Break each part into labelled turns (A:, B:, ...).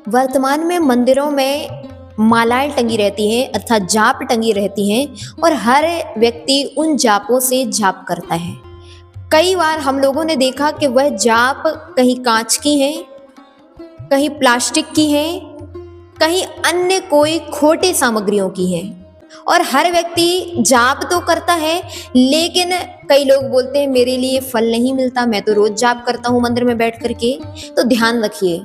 A: वर्तमान में मंदिरों में मालाएं टंगी रहती हैं अर्थात जाप टंगी रहती हैं और हर व्यक्ति उन जापों से जाप करता है। कई बार हम लोगों ने देखा कि वह जाप कहीं कांच की हैं, कहीं प्लास्टिक की हैं, कहीं अन्य कोई खोटे सामग्रियों की हैं और हर व्यक्ति जाप तो करता है, लेकिन कई लोग बोलते हैं मेरे लिए फल नहीं मिलता, मैं तो रोज जाप करता हूँ मंदिर में बैठ करके। तो ध्यान रखिए,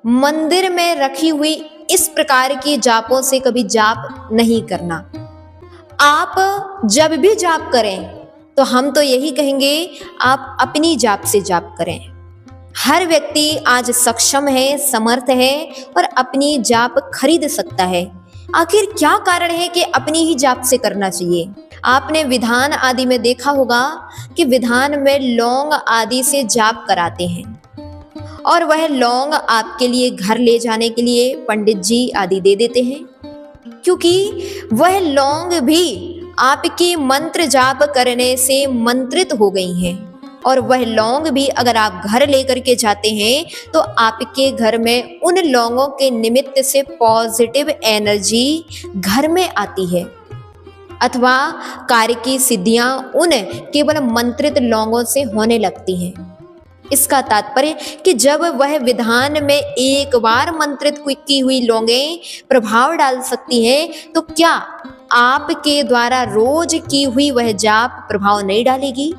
A: मंदिर में रखी हुई इस प्रकार की जापों से कभी जाप नहीं करना। आप जब भी जाप करें तो हम तो यही कहेंगे आप अपनी जाप से जाप करें। हर व्यक्ति आज सक्षम है, समर्थ है और अपनी जाप खरीद सकता है। आखिर क्या कारण है कि अपनी ही जाप से करना चाहिए? आपने विधान आदि में देखा होगा कि विधान में लौंग आदि से जाप कराते हैं और वह लौंग आपके लिए घर ले जाने के लिए पंडित जी आदि दे देते हैं, क्योंकि वह लौंग भी आपकी मंत्र जाप करने से मंत्रित हो गई हैं और वह लौंग भी अगर आप घर लेकर के जाते हैं तो आपके घर में उन लौंगों के निमित्त से पॉजिटिव एनर्जी घर में आती है अथवा कार्य की सिद्धियां उन केवल मंत्रित लौंगों से होने लगती हैं। इसका तात्पर्य कि जब वह विधान में एक बार मंत्रित की हुई लौंगें प्रभाव डाल सकती हैं, तो क्या आपके द्वारा रोज की हुई वह जाप प्रभाव नहीं डालेगी?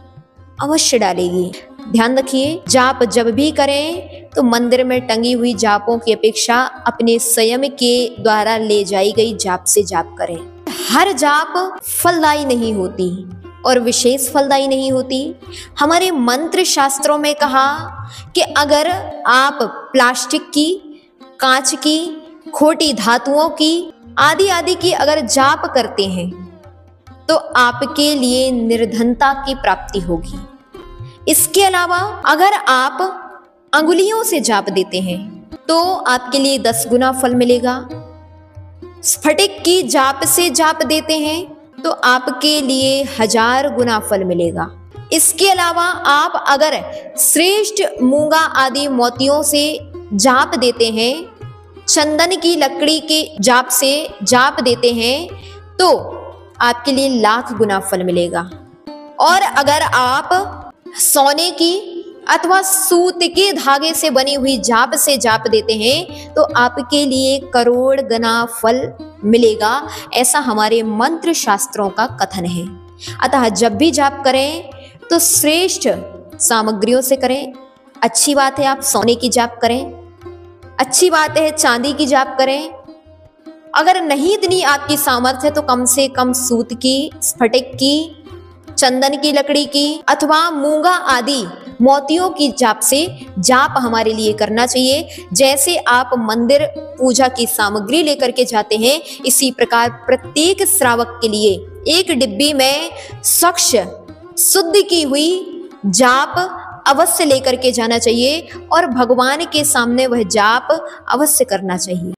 A: अवश्य डालेगी। ध्यान रखिए, जाप जब भी करें तो मंदिर में टंगी हुई जापों की अपेक्षा अपने स्वयं के द्वारा ले जाई गई जाप से जाप करें। हर जाप फलदायी नहीं होती और विशेष फलदायी नहीं होती। हमारे मंत्र शास्त्रों में कहा कि अगर आप प्लास्टिक की, कांच की, खोटी धातुओं की आदि आदि की अगर जाप करते हैं तो आपके लिए निर्धनता की प्राप्ति होगी। इसके अलावा अगर आप अंगुलियों से जाप देते हैं तो आपके लिए 10 गुना फल मिलेगा। स्फटिक की जाप से जाप देते हैं तो आपके लिए 1000 गुना फल मिलेगा। इसके अलावा आप अगर श्रेष्ठ मूंगा आदि मोतियों से जाप देते हैं, चंदन की लकड़ी के जाप से जाप देते हैं तो आपके लिए 1,00,000 गुना फल मिलेगा। और अगर आप सोने की अथवा सूत के धागे से बनी हुई जाप से जाप देते हैं तो आपके लिए करोड़ गुना फल मिलेगा। ऐसा हमारे मंत्र शास्त्रों का कथन है। अतः जब भी जाप करें तो श्रेष्ठ सामग्रियों से करें। अच्छी बात है आप सोने की जाप करें, अच्छी बात है चांदी की जाप करें। अगर नहीं इतनी आपकी सामर्थ्य है तो कम से कम सूत की, स्फटिक की, चंदन की लकड़ी की अथवा मूंगा आदि मोतियों की जाप से जाप हमारे लिए करना चाहिए। जैसे आप मंदिर पूजा की सामग्री लेकर के जाते हैं, इसी प्रकार प्रत्येक श्रावक के लिए एक डिब्बी में स्वच्छ शुद्ध की हुई जाप अवश्य लेकर के जाना चाहिए और भगवान के सामने वह जाप अवश्य करना चाहिए।